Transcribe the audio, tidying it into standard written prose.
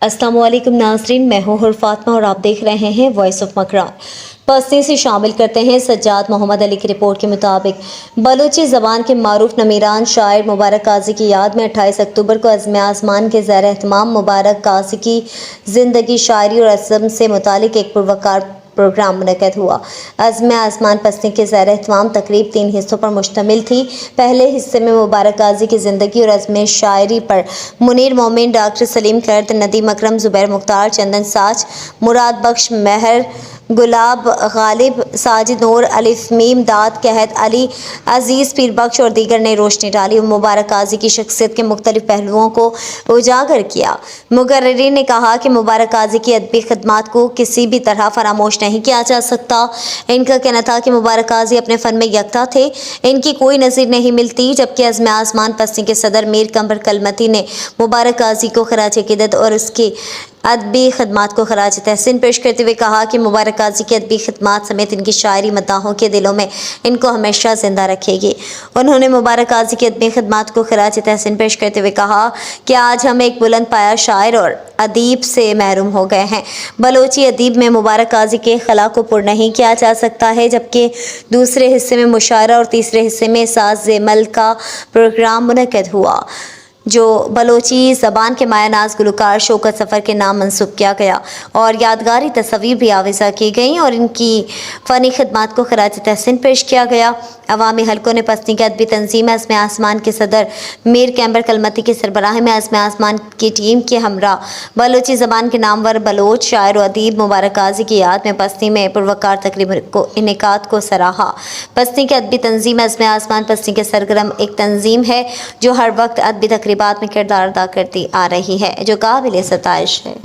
अस्सलामुअलैकुम नाज़रीन, मैं हूँ हुर फातिमा और आप देख रहे हैं वॉइस ऑफ मकरान। पस्ती से शामिल करते हैं सज्जाद मोहम्मद अली की रिपोर्ट के मुताबिक बलूची ज़बान के मारूफ नमीरान शायर मुबारक काजी की याद में 28 अक्टूबर को अज़्म आसमान के ज़ेर एहतमाम मुबारक काजी की ज़िंदगी, शायरी और रस्म से मुतालिक एक पुरवकार प्रोग्राम मुनक़्क़द हुआ। अज़्म आसमान पस्ती के ज़ेर एहतमाम तकरीब 3 हिस्सों पर मुश्तमिल थी। पहले हिस्से में मुबारक काजी की ज़िंदगी और रस्म शायरी पर मुनीर मोमिन, डॉक्टर सलीम कर्द, नदीम अकरम, ज़ुबैर मुख्तार, चंदन साज, मुराद बख्श, महर, गुलाब गालिब, साजिद नूर, अलिफ मीम, दाद कहत, अली अजीज़, पीर बख्श और दीगर ने रोशनी डाली और मुबारक काजी की शख्सियत के मुख्तलिफ पहलुओं को उजागर किया। मुकर्रिरीन ने कहा कि मुबारक काजी की अदबी खिदमात को किसी भी तरह फरामोश नहीं किया जा सकता। इनका कहना था कि मुबारक काजी अपने फ़न में यकता थे, इनकी कोई नज़ीर नहीं मिलती। जबकि अज़्म आसमान पस्ती के सदर मीर कमर कलमती ने मुबारक काजी को खराज अक़ीदत और उसकी अदबी खिदमात को खराज तहसीन पेश करते हुए कहा कि मुबारक काजी की अदबी खिदमात समेत इनकी शायरी मद्दाहों के दिलों में इनको हमेशा जिंदा रखेगी। उन्होंने मुबारक काजी की अदबी खिदमात को खराज तहसीन पेश करते हुए कहा कि आज हम एक बुलंद पाया शायर और अदीब से महरूम हो गए हैं। बलोची अदीब में मुबारक काजी के खला को पुर नहीं किया जा सकता है, जबकि दूसरे हिस्से में मुशायरा और तीसरे हिस्से में साज़-ए-मल का प्रोग्राम मुनक़्क़द हुआ, जो बलोची ज़बान के मायानाज़ गुलकार शौकत सफ़र के नाम मंसूब किया गया और यादगारी तस्वीर भी आवेज़ा की गई और इनकी फ़नी खिदमात को खराज तहसीन पेश किया गया। अवामी हलकों ने पस्ती की अदबी तंजीम अज़्म आसमान के सदर मीर कैम्बर कलमती की सरबराही में अज़्म आसमान की टीम के हमरा बलोची ज़बान के नामवर बलोच शायर व अदीब मुबारक काजी की याद में पस्ती में पुरवकार तकरीब को इनेकात को सराहा। पस्ती की अदबी तंजीम अज़्म आसमान पस्ती के सरगर्म एक तंजीम है जो हर वक्त अदबी तकरीबात में किरदार अदा करती आ रही है, जो काबिल सताइश है।